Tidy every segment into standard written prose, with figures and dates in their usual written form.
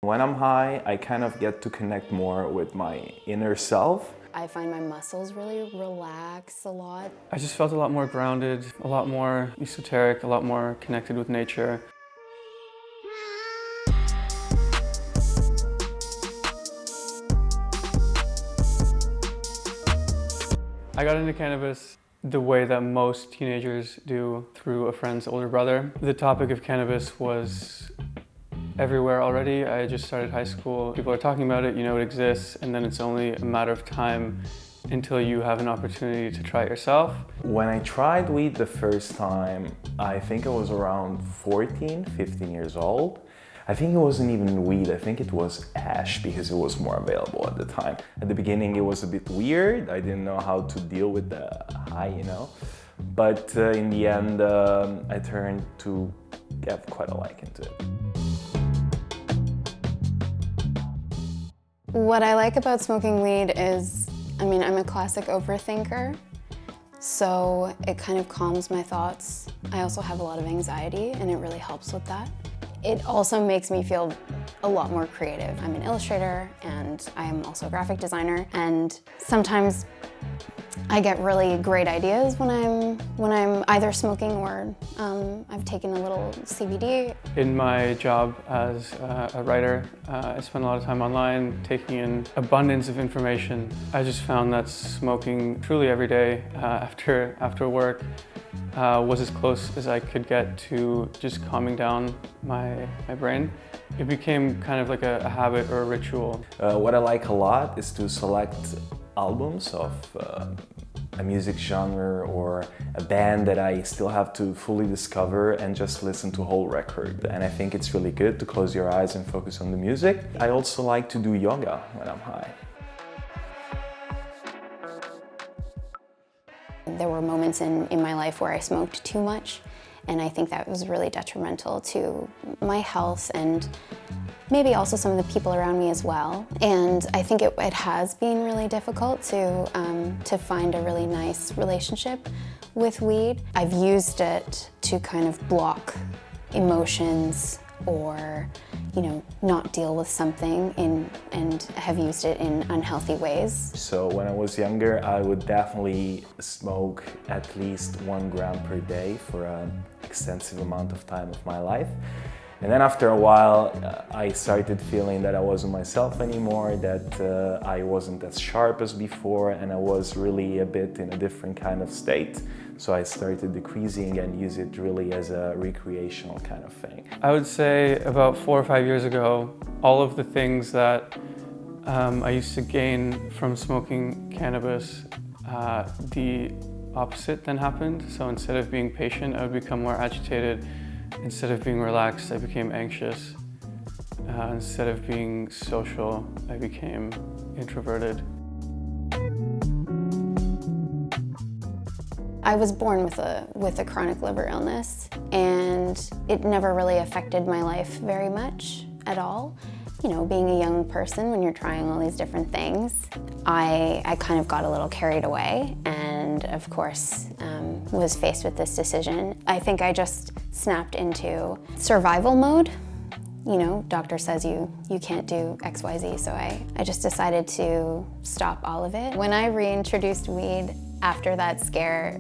When I'm high, I kind of get to connect more with my inner self. I find my muscles really relax a lot. I just felt a lot more grounded, a lot more esoteric, a lot more connected with nature. I got into cannabis the way that most teenagers do, through a friend's older brother. The topic of cannabis was everywhere already. I just started high school. People are talking about it, you know it exists, and then it's only a matter of time until you have an opportunity to try it yourself. When I tried weed the first time, I think I was around 14, 15 years old. I think it wasn't even weed, I think it was ash because it was more available at the time. At the beginning it was a bit weird, I didn't know how to deal with the high, you know. But in the end, I turned to get quite a like into it. What I like about smoking weed is, I'm a classic overthinker, so it kind of calms my thoughts. I also have a lot of anxiety and it really helps with that. It also makes me feel a lot more creative. I'm an illustrator and I'm also a graphic designer, and sometimes I get really great ideas when I'm either smoking or I've taken a little CBD. In my job as a writer, I spend a lot of time online taking in abundance of information. I just found that smoking truly every day after work was as close as I could get to just calming down my brain. It became kind of like a habit or a ritual. What I like a lot is to select albums of a music genre or a band that I still have to fully discover and just listen to a whole record. And I think it's really good to close your eyes and focus on the music. I also like to do yoga when I'm high. There were moments in my life where I smoked too much, and I think that was really detrimental to my health and maybe also some of the people around me as well. And I think it has been really difficult to find a really nice relationship with weed. I've used it to kind of block emotions or, you know, not deal with something and have used it in unhealthy ways. So when I was younger, I would definitely smoke at least 1 gram per day for an extensive amount of time of my life. And then after a while, I started feeling that I wasn't myself anymore, that I wasn't as sharp as before, and I was really a bit in a different kind of state. So I started decreasing and use it really as a recreational kind of thing. I would say about 4 or 5 years ago, all of the things that I used to gain from smoking cannabis, the opposite then happened. So instead of being patient, I would become more agitated. Instead of being relaxed, I became anxious. Instead of being social, I became introverted. I was born with a chronic liver illness, and it never really affected my life very much at all. You know, being a young person, when you're trying all these different things, I kind of got a little carried away, and of course was faced with this decision. I think I just snapped into survival mode. You know, doctor says you can't do XYZ, so I just decided to stop all of it. When I reintroduced weed after that scare,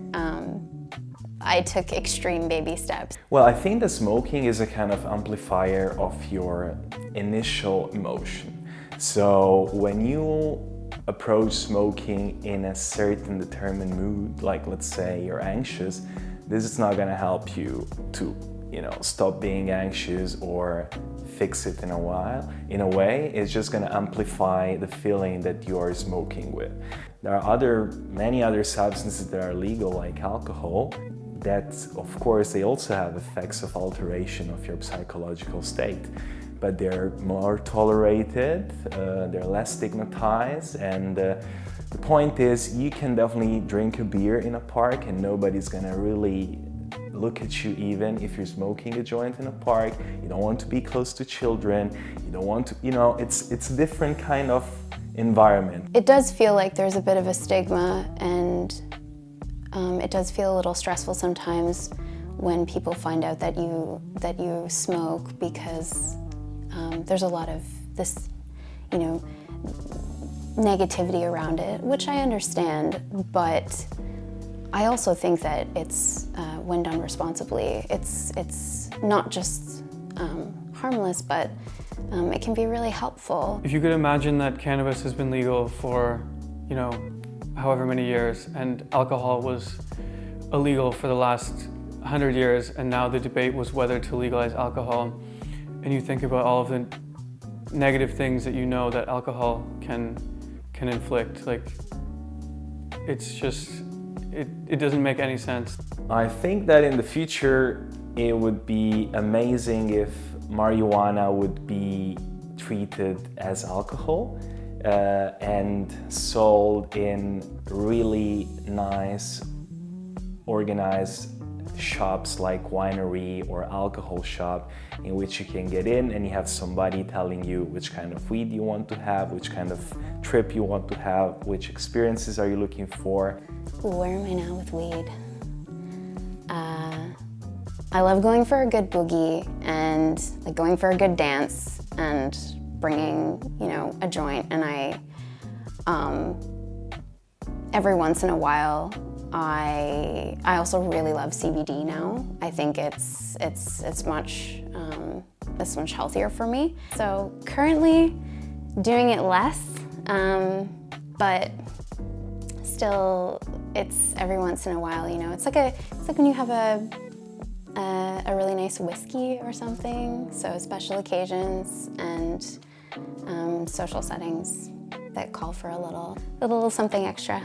I took extreme baby steps. Well, I think that smoking is a kind of amplifier of your initial emotion. So when you approach smoking in a certain determined mood, like let's say you're anxious, this is not gonna help you to, you know, stop being anxious or fix it in a while. In a way, it's just gonna amplify the feeling that you're smoking with. There are many other substances that are legal, like alcohol, that of course they also have effects of alteration of your psychological state. But they're more tolerated, they're less stigmatized, and the point is you can definitely drink a beer in a park and nobody's gonna really look at you even if you're smoking a joint in a park. You don't want to be close to children, you don't want to, you know, it's a different kind of environment. It does feel like there's a bit of a stigma, and it does feel a little stressful sometimes when people find out that you smoke, because there's a lot of this, you know, negativity around it, which I understand, but I also think that it's, when done responsibly, it's not just harmless, but it can be really helpful. If you could imagine that cannabis has been legal for, you know, however many years, and alcohol was illegal for the last 100 years, and now the debate was whether to legalize alcohol, and you think about all of the negative things that you know that alcohol can inflict, like, it's just, it doesn't make any sense. I think that in the future it would be amazing if marijuana would be treated as alcohol and sold in really nice, organized shops like winery or alcohol shop, in which you can get in and you have somebody telling you which kind of weed you want to have, which kind of trip you want to have, which experiences are you looking for. Where am I now with weed? I love going for a good boogie and like going for a good dance and bringing, you know, a joint, and I every once in a while I also really love CBD now. I think it's much healthier for me. So currently doing it less, but still it's every once in a while, you know. It's like when you have a really nice whiskey or something. So special occasions and social settings that call for a little something extra.